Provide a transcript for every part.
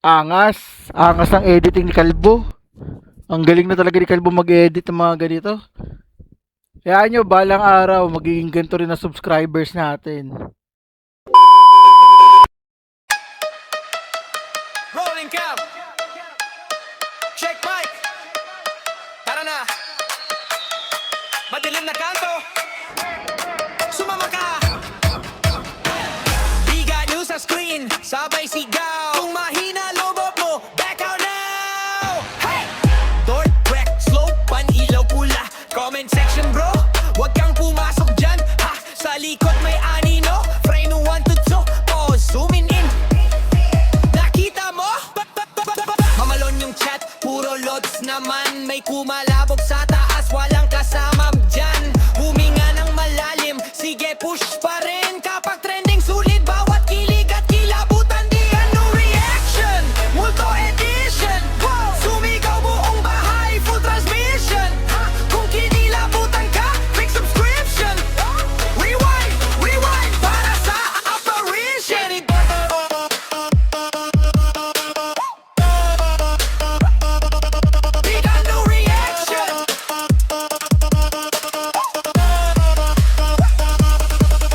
Angas ng editing ni Kalbo. Ang galing na talaga ni Kalbo mag-edit ng mga ganito. Kaya nyo, balang araw, magiging ganito rin na subscribers natin. Rolling cam. Check mic. Tara na. Madilim na kanto. Sumama ka. Biga news sa screen. Sabay sigaw. Kung mahina lobot mo, back out now. Hey! North, wreck, slow, pan-ilaw pula. Comment section bro. Huwag kang pumasok dyan. Ha! Sa likod may anino. Frame 1 to 2. Pause, zooming in. Nakita mo? Mamalon yung chat, puro lods naman. May kumalabog sa taas, walang kasama dyan. Huminga ng malalim, sige push pa rin. Kapag trending sulit, bawat kilig at kilabutan. Di ano reaction, multo edition. Sumigaw buong bahay, full transmission. Kung kinilabutan ka, click subscription. Rewind, rewind, para sa apparition. Big ano reaction.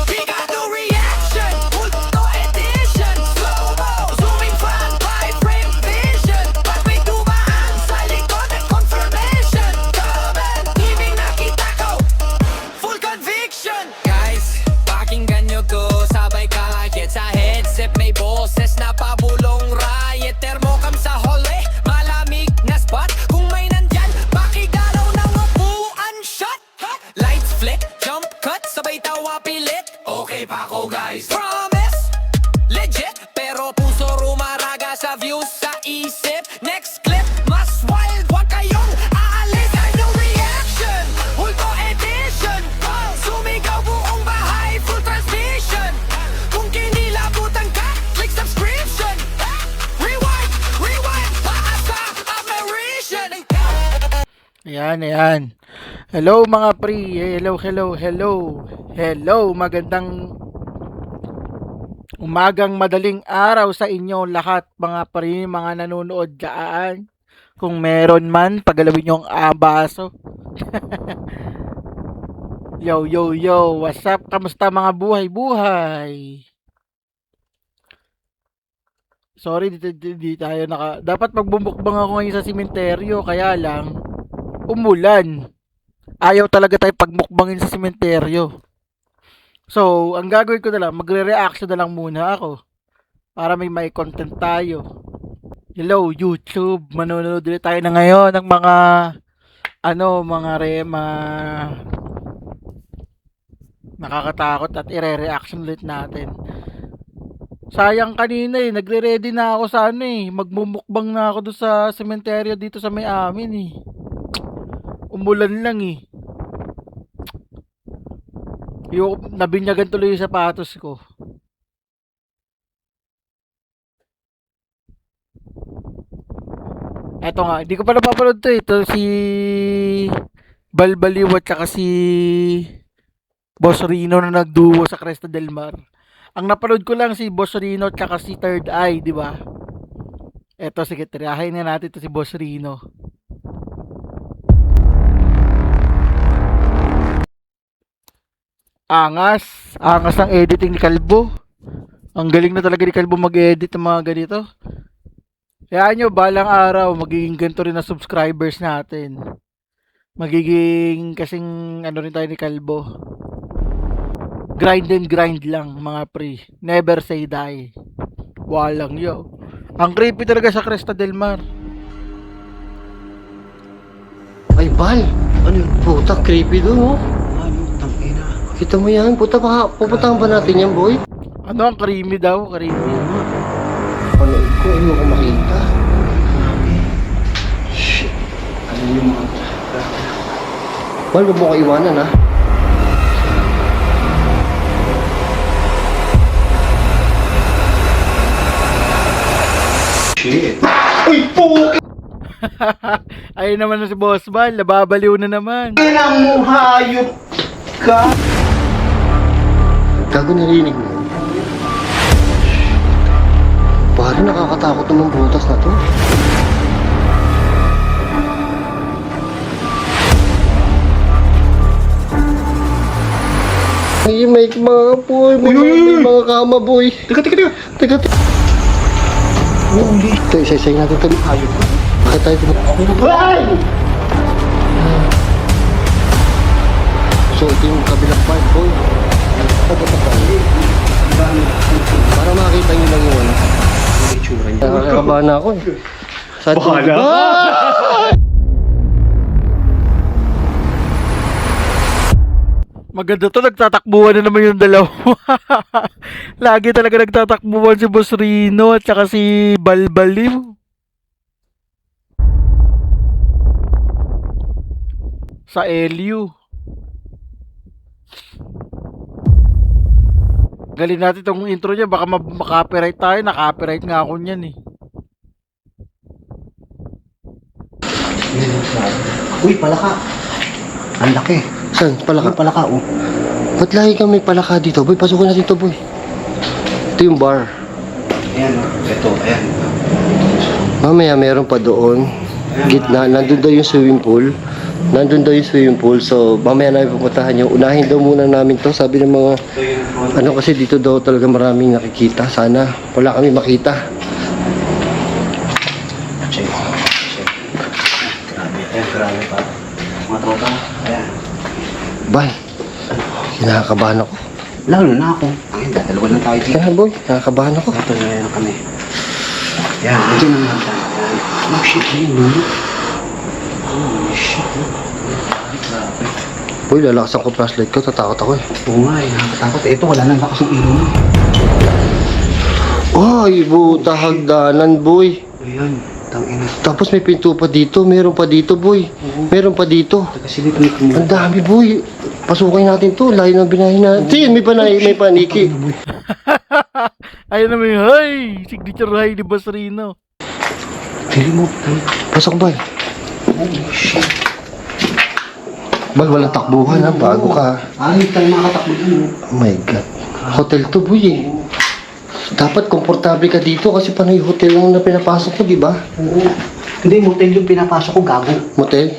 Big ano reaction. Multo edition. Slow-mo, zooming fan, high frame vision. Pag may dumaan sa likod at confirmation. Comment, himing nakita ko. Full conviction. Guys, pakinggan nyo to. Sabay kahit sa headset may boses na pabulong riot. Thermocam sa hallway, malamig na spot. Kung may nandyan, pakigalaw ng upuan shot. Lights flick, jump cut, sabay tawa pilit. Okay pa ako guys. Promise, legit. Pero puso rumaraga sa views sa isip. Next clip, mas wild, wag kayong aalis. Ano reaction? Multo edition. Sumigaw buong bahay, full transmission. Kung kinilabutan ka, click subscription. Rewind, rewind, paas sa apparition. Ayan. Hello mga pre. Hello. Magandang umagang madaling araw sa inyo lahat mga pre, mga nanonood dyan. Kung meron man, pagalawin nyo ang baso. Yo. What's up? Kamusta mga buhay? Sorry, di tayo dapat magbumukbang ako ngayon sa sementeryo, kaya lang umulan. Ayaw talaga tayo pagmukbangin sa sementeryo. So, ang gagawin ko na lang, magre-reaction na lang muna ako para may content tayo. Hello YouTube, manonood ulit tayo na ngayon ng mga nakakatakot at ire-reaction ulit natin. Sayang kanina nagre-ready na ako sa magmumukbang na ako doon sa sementeryo dito sa may amin Umulan lang nabinyagan tuloy yung sapatos ko. Eto nga, hindi ko pa napapanood to. Ito si Balbaliw at saka si Boss Rino na nagduo sa Cresta del Mar. Ang napanood ko lang si Boss Rino at saka si Third Eye, di ba? Eto, sige, tirahin na natin to si Boss Rino. Angas ng editing ni Kalbo. Ang galing na talaga ni Kalbo mag-edit ng mga ganito. Kaya nyo, balang araw, magiging ganito rin na subscribers natin. Magiging kasing rin tayo ni Kalbo. Grind and grind lang mga pre. Never say die. Walang yo. Ang creepy talaga sa Cresta del Mar. Ay, Bal! Ano yung puta? Creepy doon, oh. Ano, tangina. Kita mo yan? Puta, pupuntahan ba natin yan, boy? Ano ang creamy daw? Creamy. Ano, kung ano ko makita? Shit. Ano yung mga... Bal, huwag mo ko iwanan, ha? Shit. Uy, po! Ayun naman na si Boss Bal. Nababaliw na naman. Kailang mo, hayop ka! Gago, narinig mo. Pare, nakakatakot naman butas na to. May mga boy, may mga kama boy. Teka. Teka. Holy. Ito, isa-isay natin ito. Hayop ka. Bakit tayo Ay! So, ito yung kabilang part, boy. Para makita nyo lang yung ano. Itsura niya. Nakakabahan na ako eh. Saan Bahala. Maganda to, nagtatakbuhan na naman yung dalawa. Lagi talaga nagtatakbuhan si Boss Rino at saka si Balbaliw. Sa LU. Galin natin itong intro niya, baka makapiright tayo. Nakapiright nga ako niyan eh. Uy, palaka. Ang laki. Saan? Palaka? Palaka, oh. Ba't lagi kang may palaka dito, boy? Pasukin natin to, boy. Ito yung bar. Ayan, oh. Ito, ayan. Mamaya meron pa doon. Gitna, nandun daw yung swimming pool. So, mamaya namin pupuntahan yung unahin daw muna namin to. Sabi ng mga, ano kasi dito daw talaga maraming nakikita. Sana wala kami makita. Check. Grabe, ayan, grabe pa. Mga tropa, ayan. Bay, kinakabahan ako. Lalo na ako. Ayun, dalawa lang tayo dito. Kaya boy, kinakabahan ako. Ito na yan kami. Ayan, nandiyan naman tayo. Ayan. Oh shit, ayun, lulu. Oh shit, no. Grabe. Boy, lalakasan ko flashlight ko, tatakot ako eh. Oo nga, eh, nakakatakot. Ito, wala nang lakas ng ilaw mo. Ay, buta hagdanan, boy. Ayan, tangina. Tapos may pinto pa dito, meron pa dito, boy. Meron pa dito. Kasi dito may kumuha. Ang dami, boy. Pasukin natin to, layo ng binahin natin. May paniki. Ayun naman yung, hey! Signature high ni Boss Rino. Pili mo. Pasok, Bal. Holy shit. Bal, walang takbuhan ha, bago ka. Ay, tayo makatakbo dyan. Oh my God. Hotel to, boy eh. Dapat komportable ka dito kasi panay hotel lang na pinapasok ko, di ba? Oo. Hindi, motel yung pinapasok ko, gago. Motel?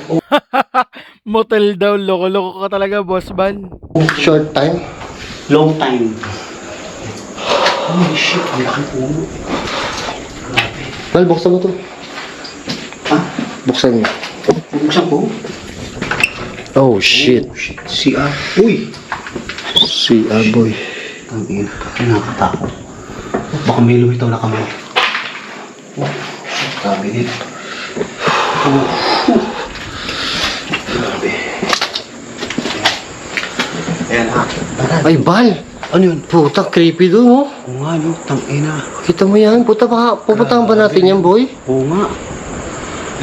Motel daw, loko-loko ka talaga, Boss Bal. Short time? Long time. Holy shit, ang laki puno. Grabe. Bal, buksan mo to. Ha? Buksan mo. Bubuksan ko? Oh, shit. Oh, shit. CR. Uy! Si boy. Ang ina, nakakatakot. Baka may lumitaw na kami. Oh, shit, grabe dito. Oh, grabe. Ayan ha. Ay, Bal! Ano yun? Puta, creepy doon, oh. Oo nga, no? Tangina. Kita mo yan? Puta, pupuntahan ba natin yan, boy? Oo nga.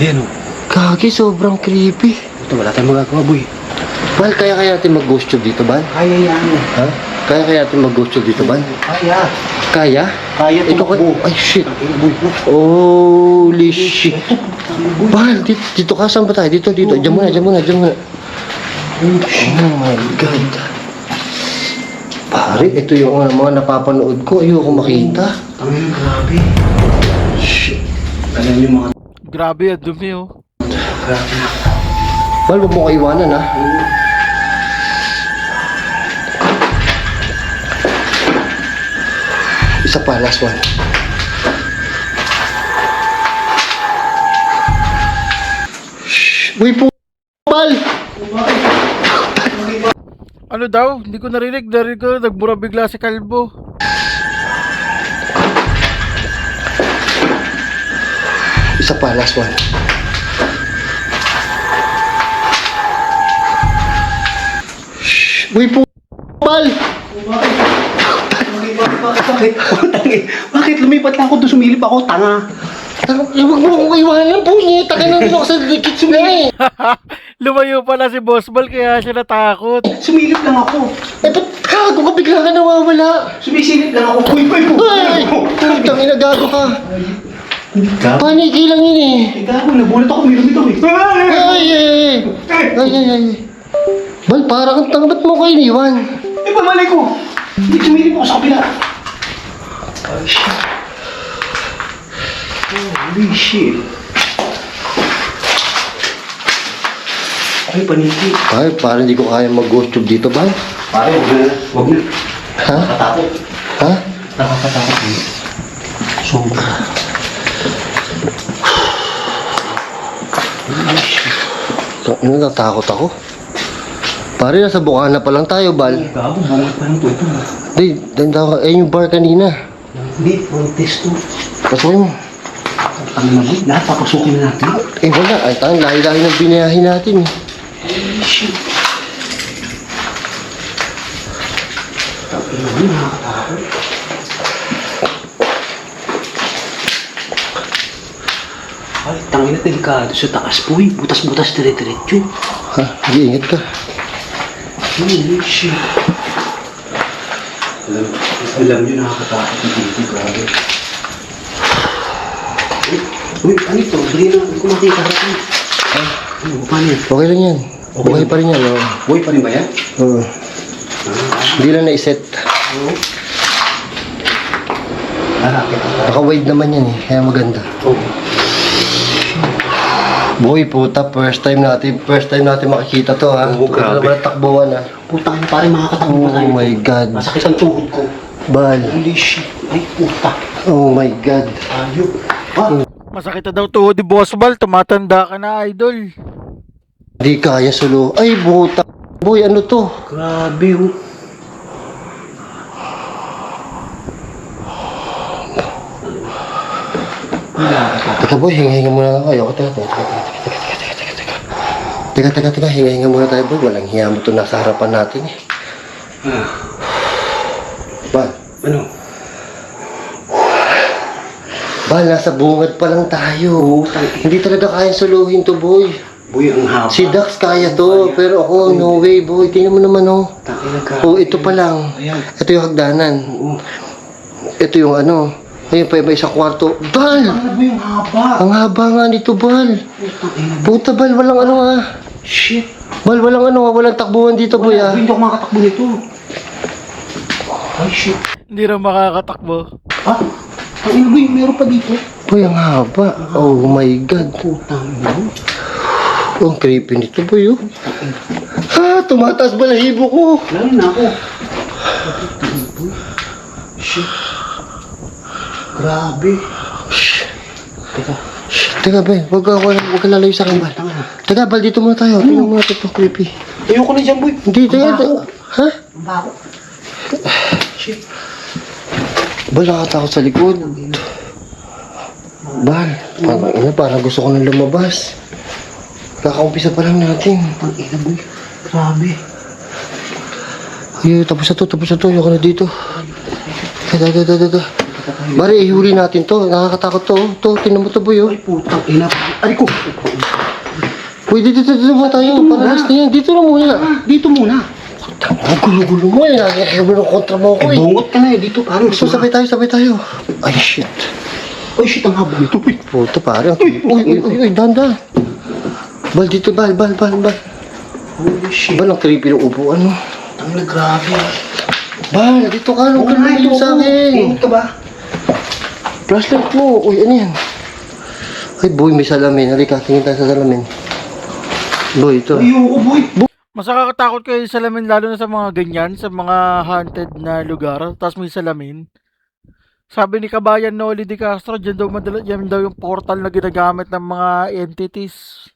Ayan o. Kagi, sobrang creepy. Ito, wala tayong magagawa, boy. Bal, kaya natin mag-ghost tube dito, Bal? Kaya yan. Ha? Kaya natin mag-ghost tube dito, Bal? Kaya. Kaya? Kaya Ito ka... tumakbo. Ay, shit. Tangina, boy. Holy shit. Bal, dito ka. Saan ba tayo? Dito. Diyan muna. Oh my God. Pare, ito yung mga napapanood ko. Ayoko makita. Tangina, grabe. Shit. Alam yung mga... Grabe, ang dumi oh. Grabe na. Bal, huwag mo ko iwanan, ha? Isa pa, last one. Shh! Uy, Bal! Ano daw? Hindi ko narinig. Narinig ko, nagbura bigla si Kalbo. Isa pa, last one. Shh! Uy, Bal! Bakit lumipat lang ako doon, sumilip ako, tanga. Huwag mo akong iwanan, punyeta ka na ako sa likit sila eh. Lumayo pala si Boss Bal kaya siya natakot. Sumilip lang ako. Eh, ba't gago ka bigla ka nawawala? Sumisilip lang ako. Uy, Ay! Putang ina, gago ka. Paniki lang yun eh. Gago, nabulat ako, may lumitaw eh. Ay. Bal, parang ang tangat mo kayo iniwan. Eh, pamalay ko. Hindi, sumilip ako sa kapila. Ay, shit. Holy shit. Ay, paniki. Ay, parang hindi ko kaya mag-ghost tube dito, Bal. Pare, wag na. Ha? Nakatakot. Ha? Nakakatakot eh. Sobra. Holy shit. Natatakot ako. Pare, nasa Bukana pa lang tayo, Bal. Gago, bungat pa ng tuto. Di, danda ka. Eh, yung bar kanina. Hindi, test to. Pasukin mo. Ang naman, lahat papasukin na natin. Eh, wala. Ay, tayong lahi-lahi ng binayahin natin. Holy shit. Ang naman, nakakatakot. Ay, tangin na delikado sa taas po eh. Butas-butas dire-diretso. Ha? Mag-iingat ka. Holy shit. Alam nyo, nakakatakot yung dito, grabe. Uy, ano ito? Dali na, hindi ko makita harapin. Ano, paano yan? Okay lang yan. Okay pa rin yan, oh. Boy pa rin ba yan? Oo. Hindi lang na-set. Oo. Nakakita ka. Naka-wide naman yan eh. Kaya maganda. Oo. Boy, puta, first time natin makikita to, ha? Oo, grabe. Wala takbuhan, ha? Puta ka na pare, makakatakot pa tayo. Oh my God. Masakit ang tuhod ko. Bal. Holy shit. Ay, puta. Oh my God. Ayok. Ah, Masakit na daw tuhod ni Boss Bal, tumatanda ka na, idol. Hindi kaya solo. Ay, buta. Boy, ano to? grabe oh. Teka, boy, hinga-hinga muna ako. Ayoko, teka, hinga-hinga muna tayo, boy. Walang hiya mo to nasa harapan natin, eh. Ah, Bal. ano? Bal, nasa bungad pa lang tayo. Oo, tayo. Hindi talaga kaya suluhin to, boy. Boy, ang haba. Si Dax kaya to, pero ako, no way, boy. Tingnan mo naman, oh. Tangina ka. Oh, ito pa lang. Ayan. Ito yung hagdanan. Oo. Ito yung ano. Ayun pa, iba isang kwarto. Bal! Ano ba yung haba? Ang haba nga nito, Bal. Tangina. Puta, Bal, walang ano, ha. Shit. Bal, walang ano, ha. Walang takbuhan dito, boy, ha. Hindi ako makatakbo nito. Ay, shit. Hindi na makakatakbo. Ah, tangina boy, meron pa dito. Boy, ang haba. Oh my God. Putang ina. Oh, ang creepy nito, boy, oh. Ha, tumataas balahibo ko. Lalo na ako. Shit. Grabe. Teka. Teka, Ben, wag ka lalayo sa akin, Bal. Tanga na. Teka, Bal, dito muna tayo. Tingnan mo natin ito, creepy. Ayoko na dyan, boy. Hindi, teka. Ha? Ang bako. Shit. Bal, nakatakot sa likod. Bal, parang gusto ko nang lumabas. Kakaumpisa pa lang natin. Ang ina, boy. Grabe. Ay, tapos na to. Ayoko na dito. Teka. Bari, ihuli natin to. Nakakatakot to. To, tinan mo to, boy, oh. Ay, putang ina. Ay, ko. Uy, dito muna tayo. Para last na yan. Dito na muna. Dito muna. Ang gulo-gulo mo, eh. Nakikita ng kontra mo ko, Eh, eh. bungot ka na eh. Dito, parang. So, sabay tayo. Ay, shit. Ay, shit, ang haba nito, boy. Puto, pare. Uy, dahan. Bal, dito, Bal. Holy shit. Bal, ang creepy ng upuan, no? Tangina, grabe. Bal, dito ka. Huwag ka lumayo sa akin. Tingin ka ba? Flashlight mo. Uy, ano yan? Ay, boy, may salamin. Halika, tingin tayo sa salamin. Boy, ito. Ayoko, boy. Mas nakakatakot kayo sa salamin, lalo na sa mga ganyan, sa mga haunted na lugar, tapos may salamin. Sabi ni Kabayan Noli de Castro, dyan daw yung portal na ginagamit ng mga entities.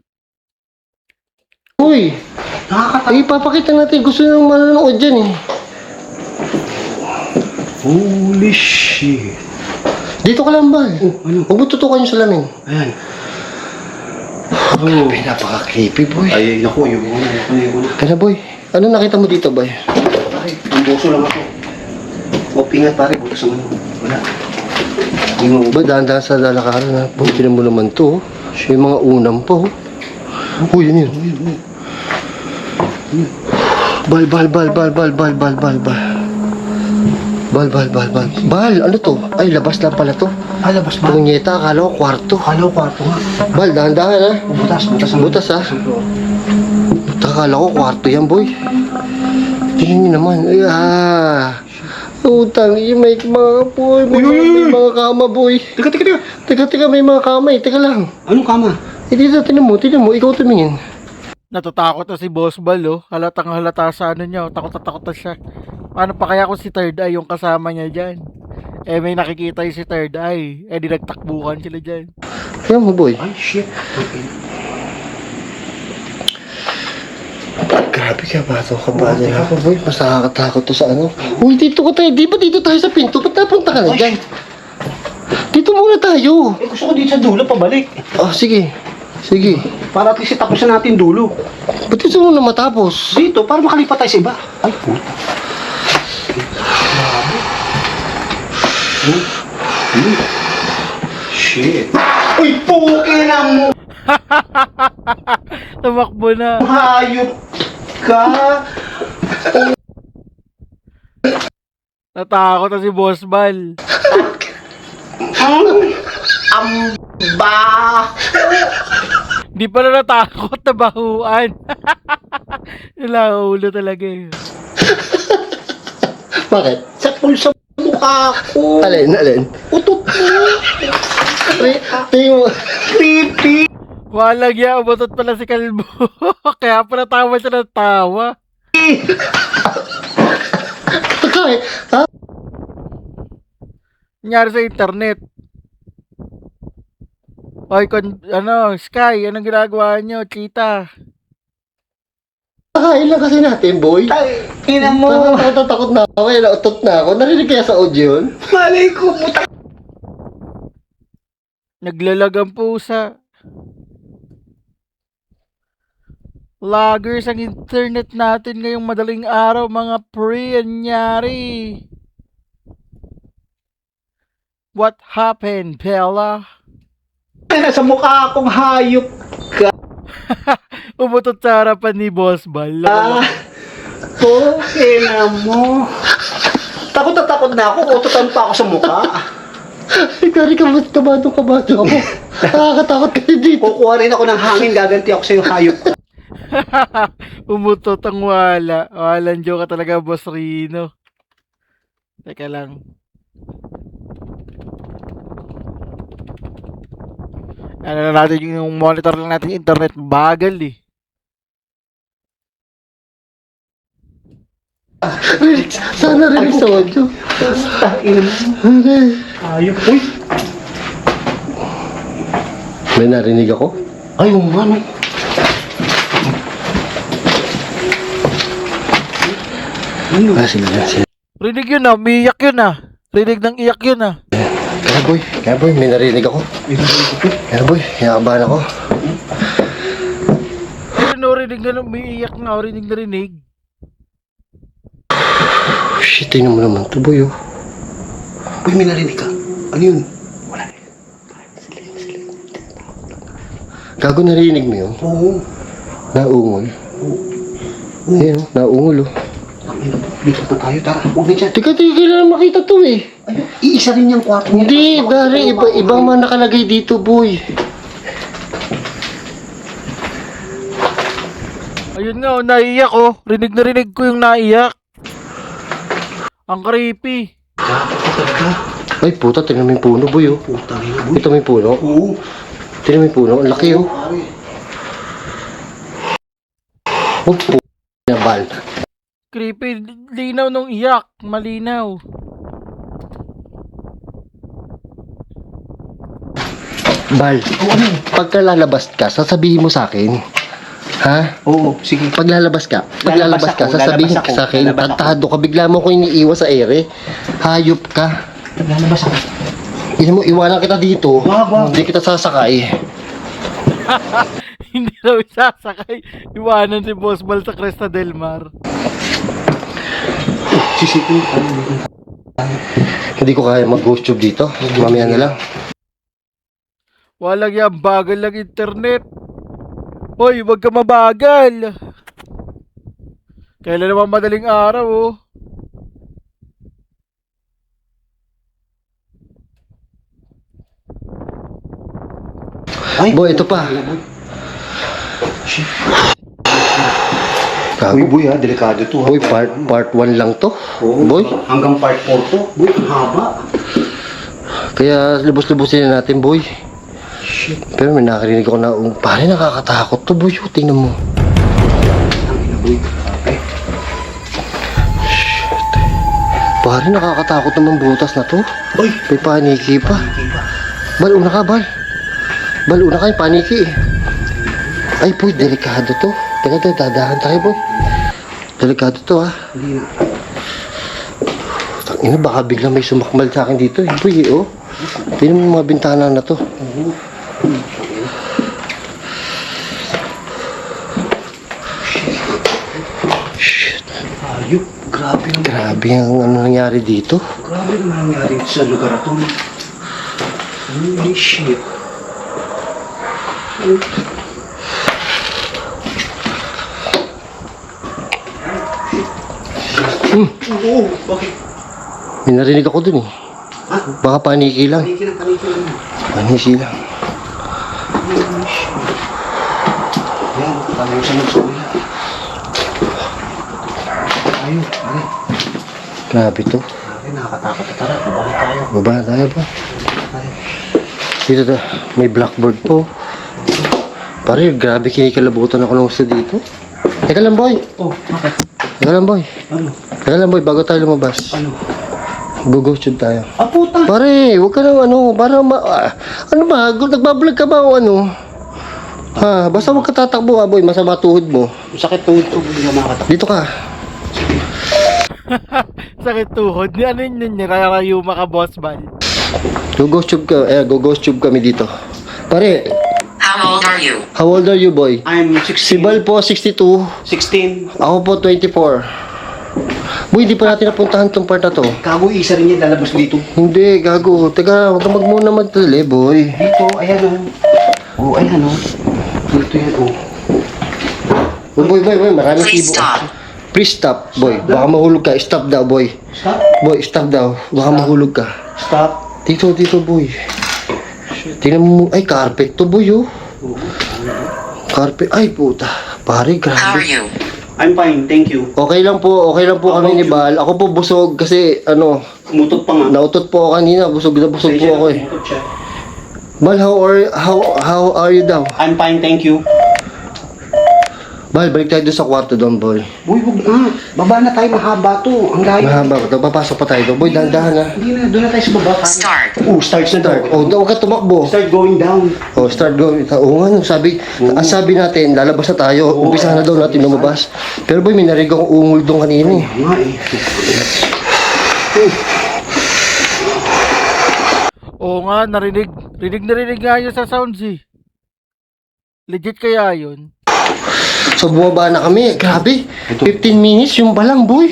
Uy, Nakakatakot. ay, ipapakita natin. Gusto nang manonood dyan, eh. Holy shit. Dito ka lang, Bal. Oh, ano? Huwag mo tutukan yung salamin. Ayan. Oh, napaka-creepy, boy. Ay, naku, ayoko na. Kaya, boy. Ano nakita mo dito, boy? Pare, ang boso lang ako. O, pingat pare, butas naman. Wala. Yung Ba, dahan-dahan sa lalakaran, ha? Boy, tinan mo naman to, oh. May mga unam po, oh. Uy, yun. Bal. Bal, ano to? Ay, labas lang pala to. labas ba? Punyeta, akala ko kwarto. Halo, kwarto nga. Bal, dahan-dahan, ha? Butas Butas, ha? Akala ko kwarto yan, boy. Tingnan niyo naman. Ay, Utang, may mga boy, may mga kama boy. Teka, may mga kama eh. Teka lang. Anong kama? Eh, dito, tinan mo, ikaw tumingin. Natatakot na si Boss Bal, oh. Halatang halata sa ano niya, oh. Takot na takot na siya. Paano pa kaya kung si Third Eye yung kasama niya dyan? Eh, may nakikita yung si Third Eye. Eh, di nagtakbuhan sila dyan. Ayan mo boy. Ay, shit. Okay. Grabe ka ba ito? Kabado na ako boy. Mas nakakatakot to sa ano. Uy, dito ko tayo. Di ba dito tayo sa pinto? Ba't napunta ka na dyan? Dito muna tayo. Eh, gusto ko dito sa dulo, pabalik. Oh, sige. Sige. Para at least tapusin natin dulo. Ba't gusto mo na matapos? Dito, para makalipat tayo sa iba. Ay, puta. Shit. Uy, puke na mo! Tumakbo na. Hayop ka! Natakot na si Boss Bal. Amba! Di pala natakot na bahuan. Wala ulo talaga eh. Bakit? Sa pulsa mukha ko! Alin? Utot mo! Tingin mo. Pipi! Walang ya, umatot pala si Kalbo. Kaya pala tawa siya ng tawa. Bakit? Ha? Nangyari sa internet. Oy, Sky, anong ginagawa nyo? Cheetah. Kakain lang kasi natin, boy. Ay, ina mo! Takot na ako. Nautot na ako. Narinig kaya sa audio yun? Malay ko, puta! Naglalag ang pusa. Loggers ang internet natin ngayong madaling araw, mga pre, anyari. What happened, Bella? Nasa mukha akong hayop ka! Umutot sa harapan ni Boss Bal. Puke na mo! Takot na takot na ako, ututan pa ako sa mukha. Kari kabado ako. Nakakatakot ka dito. Kukuha rin ako ng hangin, gaganti ako sa'yo, hayop ka. Umutot ang wala. Walang joke ka talaga, Boss Rino. Teka lang. Ano na natin yung monitor lang natin yung internet. Bagal eh. Sana rin sa audio. Ina mo, hayop. Uy! May narinig ako? Ay, ano? Sige. Rinig yun ah. Umiiyak yun ah. Rinig ng iyak yun ah. Kaya boy, may narinig ako. Kaya boy, kinakabahan ako. Pero rinig na umiiyak na. Rinig na rinig. Shit, tingnan mo naman to boy oh. Uy, may narinig ka. Ano yun? Wala. Gago, narinig mo yun? Oo. Naungol. Ayan, naungol oh. Dito na tayo, tara. Huwag na dyan. Teka, kailangan makita to eh. Ayun, iisa rin yung kwarto niya. Hindi, gari, ibang mga nakalagay dito boy. Ayun nga, oh, naiyak oh. Rinig na rinig ko yung naiyak. Ang creepy. Ay puta, tingnan mo yung puno boy oh. Puta rin, boy. Ito mo yung puno. Oo. Tingnan mo yung puno, ang laki oh. Pare. Oh, puta na bal. Creepy. Linaw nung iyak. Malinaw. Bal, pagka lalabas ka, sasabihin mo sa akin. Ha? Oo, sige. Pag lalabas ka, sasabihin lalabas ako, sa akin, lalabas ako. tantado ka, bigla mo ko iniiwas sa ere. Hayop ka. Naglalabas ako. Hindi mo, iwanan kita dito. Wag. Hindi kita sasakay. Hindi daw isasakay. Iwanan si Boss Bal sa Cresta del Mar. Sisipin ka. Hindi ko kaya mag-ghost tube dito. Mamaya na lang. Walang yan. Bagal lang internet. Hoy, wag ka mabagal. Kailan naman madaling araw oh. Ay, Boy, ito pa. Shit. Uy, boy ha, delikado to ha. Boy, part 1 lang to. Oo, Boy, hanggang part 4 to. Boy, ang haba. kaya lubos-lubosin na natin, boy. Shit. Pero may nakarinig ako na, pare, nakakatakot to, boy. Tingnan mo. Ang ina, boy. Okay. Pare, nakakatakot naman butas na to. Uy, May paniki pa. kiba. Bal, una ka, bal. Bal, una ka, yung paniki eh. Ay, boy, delikado to. Teka, dadahan tayo, boy. Delikado to, ha. Hindi na. Tangina, baka biglang may sumakmal sa akin dito, eh. Boy, oh. Tingnan mo yung mga bintana na to. Shit. Ayop, grabe naman. Grabe ang ano nangyari dito. Grabe naman nangyari sa lugar na to. Holy shit. Oo, bakit? May narinig ako dun, eh. Ha? Baka paniki lang. Paniki lang. Paniki lang. Holy shit. Yan, paano siya magsuya? Ayun, pare. Grabe to. Grabe, nakakatakot na tara. Babalik tayo. Baba na tayo ba? Pare. Dito na, may blackboard po. Pare, grabe kinikalabutan ako ng gusto dito. Teka lang, boy. Oh, bakit? Teka lang, boy. Ano? Teka lang, boy, bago tayo lumabas. Ano? Go-go tube tayo. Ah, puta! Pare, huwag ka nang ano, para ano ba, nagbablog ka ba o ano? Ha, basta huwag ka tatakbo ha, boy, masama tuhod mo. Sakit tuhod ko, hindi na makakatakot. Dito ka. Sakit tuhod. Ano yun yun? Nirarayuma ka, boss bal. Go-go tube ka, go-go tube kami dito. Pare, How old are you? how old are you, boy? I'm Si 16. Bal po, 62. 16. Ako po, 24. Boy, hindi pa natin napuntahan tong part na to. Kago, isa rin yan lalabas dito. Hindi, gago. Teka, huwag ka magmuna magtali, boy. Dito, ayan o. Oh, ayan o. Dito yan o. Boy, maraming Please kibo. stop. Please stop, boy. Baka mahulog ka. Stop daw, boy. Stop. Boy, stop daw. Baka mahulog ka. Stop. Dito, boy. Tingnan mo. Ay, carpet to, boy, oh. Carpet. Ay, puta. Pare, How are grabe. you? I'm fine, thank you. Okay lang po kami ni Bal. Ako po busog kasi, ano, Umutot pa nga. nautot po ako kanina. Busog na busog po ako eh. Umutot siya. Bal, how are you daw? I'm fine, thank you. Bal, balik tayo doon sa kwarto doon, boy. Boy, huwag na. Baba na tayo, mahaba to. Ang layo. Mahaba ko. Papasok pa tayo doon. Boy, dahan-dahan ha. Hindi na, doon na tayo sa baba. Start. Oh, start na Start. daw. Oh, huwag ka tumakbo. Start going down. Oh, start going. Oo nga, sabi, ang sabi natin, lalabas na tayo. Umpisa na daw natin lumabas. Pero boy, may narinig akong ungol doon kanina eh. Nga eh. Oo nga, narinig. Rinig nga yun sa sounds eh. Legit kaya yun? So bumaba na kami. Grabe. 15 minutes yung balang, boy.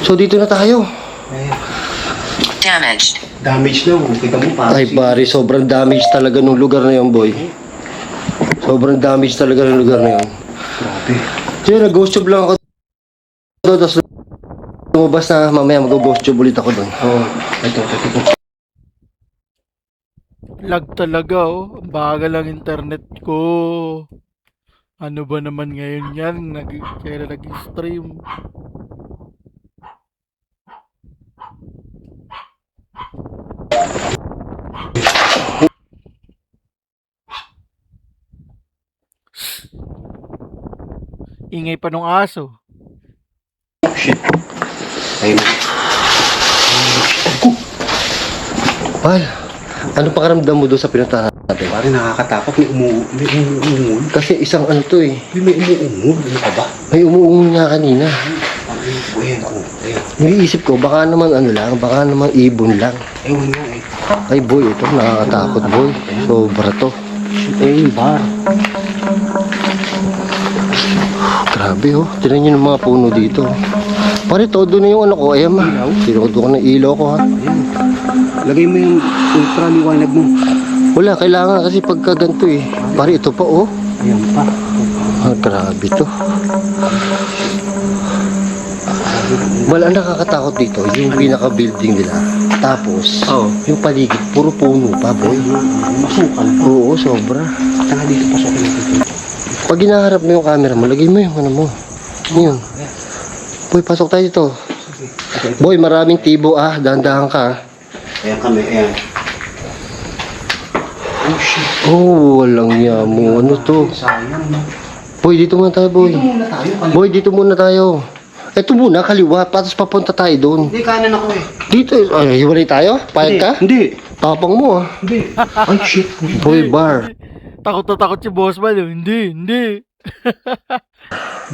So dito na tayo. Damaged. Damage na. Kita mo pa. Ay pare, sobrang damage talaga ng lugar na yun, boy. Sobrang damage talaga ng lugar na yun. Grabe. Kaya nag-ghost tube lang ako doon. Tapos lumabas na mamaya mag-ghost tube ulit ako doon. Oh, ito. Lag talaga oh. Ang bagal ang internet ko. Ano ba naman ngayon yan? Kaya nag-stream. Ingay pa nung aso. Shit. Ayun. Bal, ano pakiramdam mo doon sa pinuntahan natin? Pare, nakakatakot. May umuungol. Kasi isang ano to eh. May umuungol. Ano ka ba? May umuungol nga kanina. Ayan ako. Ayan. Naiisip ko, baka naman ano lang, baka naman ibon lang. Ewan nga eh. Ay boy, ito nakakatakot boy. Sobra to. Ayun, bar. Grabe oh. Tignan nyo ng mga puno dito. Pare, todo na yung ano ko. Ayan ma. Tinodo ko ng ilaw ko ha. Ayan. Lagay mo yung ultra liwanag mo. Wala, kailangan kasi pagka ganito eh. Pare, ito pa oh. Ayan pa. Ah, grabe to. Wala, ang nakakatakot dito. Yung pinaka-building nila. Tapos, Oo. yung paligid, puro puno pa boy. Masukal. Oo, sobra. Tanga dito, pasokin natin. Pag hinaharap mo yung camera mo, lagay mo yung ano mo. Yun. Boy, pasok tayo dito. Boy, maraming tibo dahan-dahan ka ah. Ayan kami, ayan. Oh shit. Oh, walang yamo. Ano to? Sayang, no? Boy, dito muna tayo, boy. Dito muna tayo. Boy, dito muna tayo. Ito muna, kaliwa. Tapos papunta tayo doon. Hindi, kanan ako eh. Dito, ay, hiwalay tayo? Payag ka? Hindi. Tapang mo ah. Hindi. Ay, shit. Boy, bar. Takot na takot si Boss Mal. Hindi.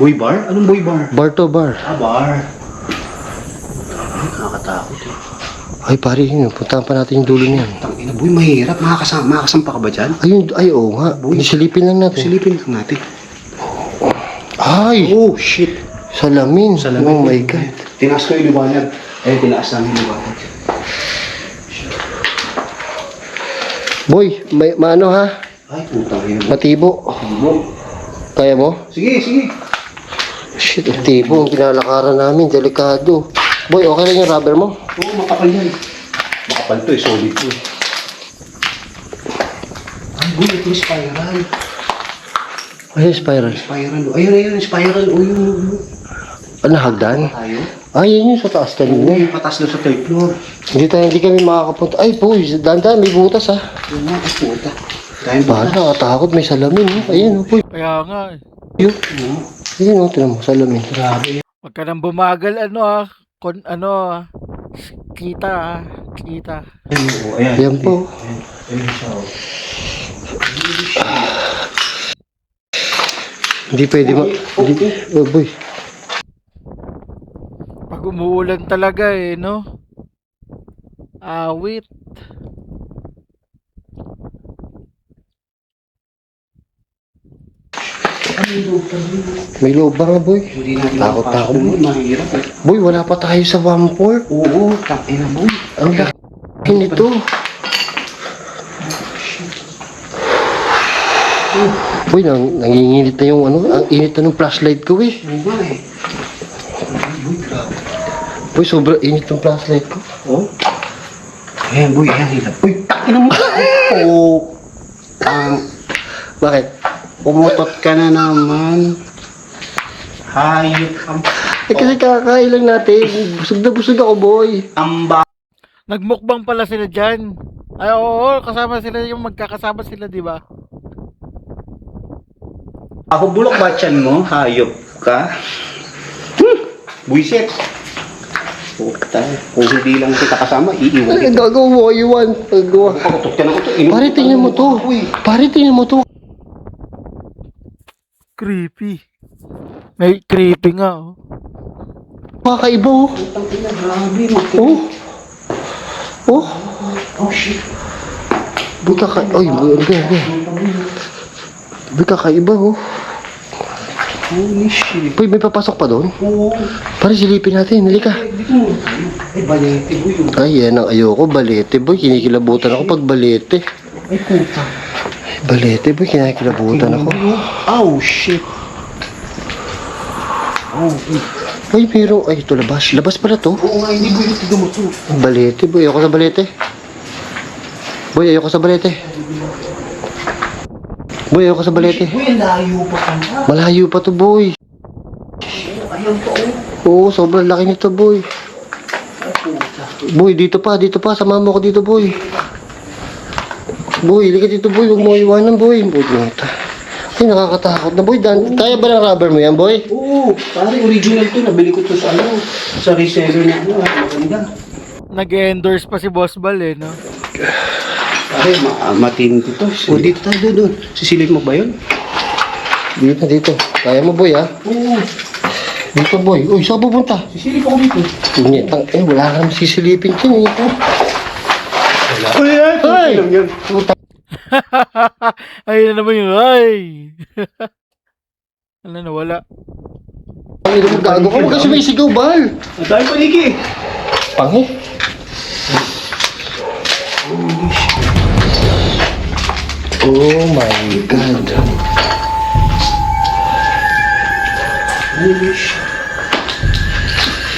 Boy bar? Anong boy bar? Bar to bar. Bar. Ay, nakakatakot eh. Ay, pare, yun. Puntahan pa natin yung dulo niyan. Tangina, boy, mahirap. Makakasampa ka ba dyan? Ayun, ay, oo nga. Silipin lang natin. Silipin lang natin. Ay! Oh, shit. Salamin. Salamin. Oh my God. Tinaas ko yung liwanag. Eh, tinaas namin yung liwanag. Boy, may maano ha? Ay, putang ina. Matibo. Boy. Kaya mo? Sige, sige. Shit, ang tibo. Ang pinalakaran namin. Delikado. Boy, okay lang yung rubber mo? Oo, makapal yan. Makapal to eh, solid to eh. Ay, boy, ito yung spiral. Ay, spiral. Spiral. Ayun, spiral. O, yun. Ano, hagdan? Tayo? Ay, yun yung sa taas Oo, kanina. yung patas doon sa third floor. Hindi kami makakapunta. Ay, boy, dandan, may butas ha. Yun nga, ay, puta. Dahil ba? Bahala, nakatakot. May salamin. Ayun, boy. Kaya nga. Yun. Ayun, tinan mo, salamin. Grabe. Huwag ka nang bumagal. Kita. Ayan. Yan po. Ayun siya. Hindi pwede Hindi, oh, boy. Pag umuulan talaga no? Awit. May loob ba nga, boy? Hindi natin Takot makapasok mo. doon, mahirap eh. Boy, wala pa tayo sa 1-4. Oo, tangina boy. Ang laki nito. Boy, nanginginit na yung ang init na ng flashlight ko eh. Oo nga eh. Boy, grabe. Boy, sobrang init ng flashlight ko. Oh? Ayan boy, ayan hilap. Uy, takina mo. Oo. Bakit? Umutot ka na naman. Hayop ang... Eh kasi kakain lang natin. Busog na busog ako, boy. Amba. Nagmukbang pala sila dyan. Ay, oo, kasama sila yung magkakasama sila, di ba? Ako bulok ba tiyan mo? Hayop ka? Buisit. Puta. Kung hindi lang kita kasama, iiwan Ay, kita. gagawa mo, iwan. Gagawa. Pakatok ka na ko to. Pare, tingnan mo to. Pare, tingnan mo to. Creepy. May creepy nga, oh. Kakaiba, oh. Tangina, grabe. Oh. Oh. Oh, shit. Boy, Ay, boy, ano ba? Boy, kakaiba, oh. Holy shit. Boy, may papasok pa doon? Oo. Pare, silipin natin. Halika. Dito mo. Ay, balete boy yun. Ay, yan ang ayoko. Balete, boy. Kinikilabutan ako pag balete. Ay, puta. Balete, boy. Kinikilabutan ako. Oh, shit. Oh, Ay, pero... Ay, ito labas. Labas pala to. oo nga, hindi boy. Ito mo to. Balete, boy. Ayoko sa balete. Boy, ayoko sa balete. Boy, ayoko sa balete. Boy, ang layo pa ka na. Malayo pa to, boy. Ayaw pa, oh. Oo, sobrang laki nito, boy. Ay, puta. Boy, dito pa. Sama mo ko dito, boy. Boy, halika dito, boy. Huwag mo iwanan, boy. Puta. Ay, nakakatakot na, boy. Kaya ba ng rubber mo yan, boy? Oo, pare, original to. Nabili ko to sa ano, sa reseller na ano, maganda. Nag-endorse pa si Boss Bal, no? Pare, matindi to. O, dito tayo doon. Sisilip mo ba yun? Dito. Kaya mo, boy, ha? Oo, Dito, boy. Uy, saan pupunta? sisilip ako dito. Punyetang, wala ka naman sisilipin dyan, ito. Ay! Ayun na naman yun. Ay! Ano na, wala. Ay, mo gago ka. Huwag ka sumisigaw, bal. Ang tayo paniki. Pangi. Oh my God. Holy shit.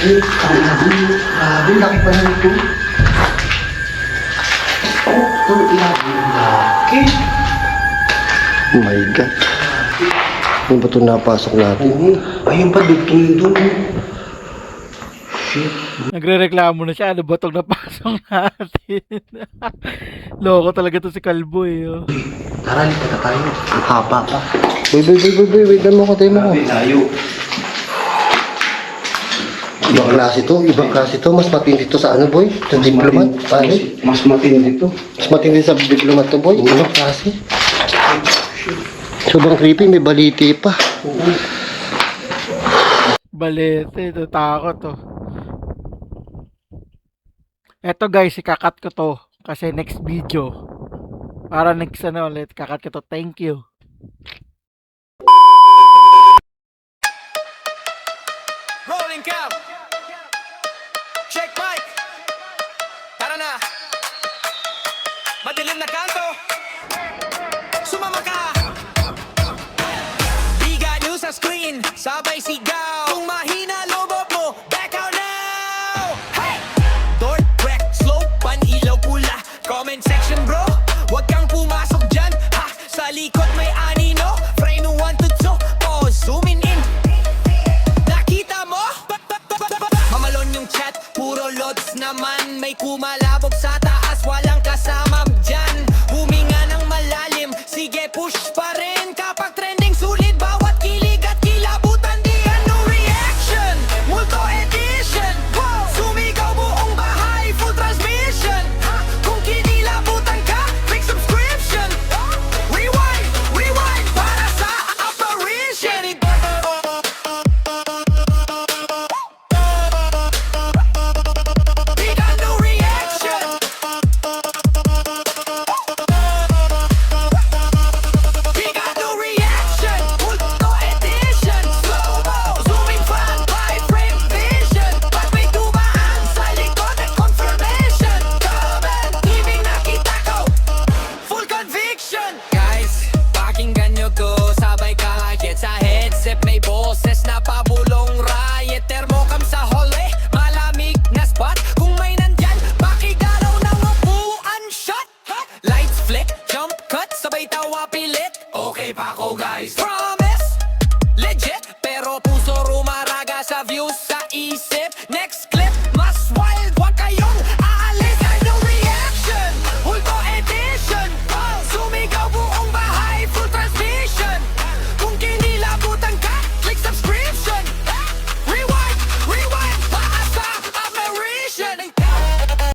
Ay, grabe, laki pa na ito. Oh, ito, laki. Oh my God. Ano ba ito napasok natin? Oo. Ayun pa, dugtong doon. Shit. Nagre-reklamo na siya. Ano ba itong napasok natin? Loko talaga to si Kalbo eh. Oh. Tara, lipat na tayo. Ang haba pa. Boy, wait mo ko, tayo mo ko. Grabe, layo. Ibang klase to. Mas matindi to sa ano, boy? Sa diplomat, pare. Mas matindi to. Mas matindi sa diplomat to, boy. Ibang klase. Sobrang creepy, may baliti pa. Balete. Takot to. Eto guys, ikakat ko to. Kasi next video. Para next ano ulit, kakat ko to. Thank you. Rolling count. Check mic. Tara na. Madilim na kanto. Sumama ka. Biga nyo sa screen. Sabay sigaw. Kung mahina lobot mo, back out now. Hey! Door, crack, slope, pan-ilaw pula. Comment section bro. Huwag kang pumasok dyan. Ha! Sa likod may anino. Frame 1 to 2. Pause, zooming in. Nakita mo? Mamalon yung chat, puro lods naman. May kumalabog sa taas, walang kasama dyan. Huminga ng malalim, sige push pa rin. Kapag trending sulit, bawat kilig at kilabutan. Di ano reaction, multo edition. Wow! Sumigaw buong bahay, full transmission. Ha? Kung kinilabutan ka, click subscription. Rewind, rewind, para sa apparition. Big ano reaction. Big ano reaction. Multo edition. Slow-mo, zooming fan, 5-frame vision. Pag may dumaan sa likod at confirmation. Comment, ibig nakita ko, full conviction. Guys, pakinggan nyo to, sabay kakakit sa headset. May boses na pabulong riot. Thermocam sa hole, malamig na spot. Kung may nandyan, pakigalaw ng upuan shot. Lights flick, jump cut, sabay tawa pilit. Okay pa ako guys, promise, legit. Pero puso rumaraga sa views.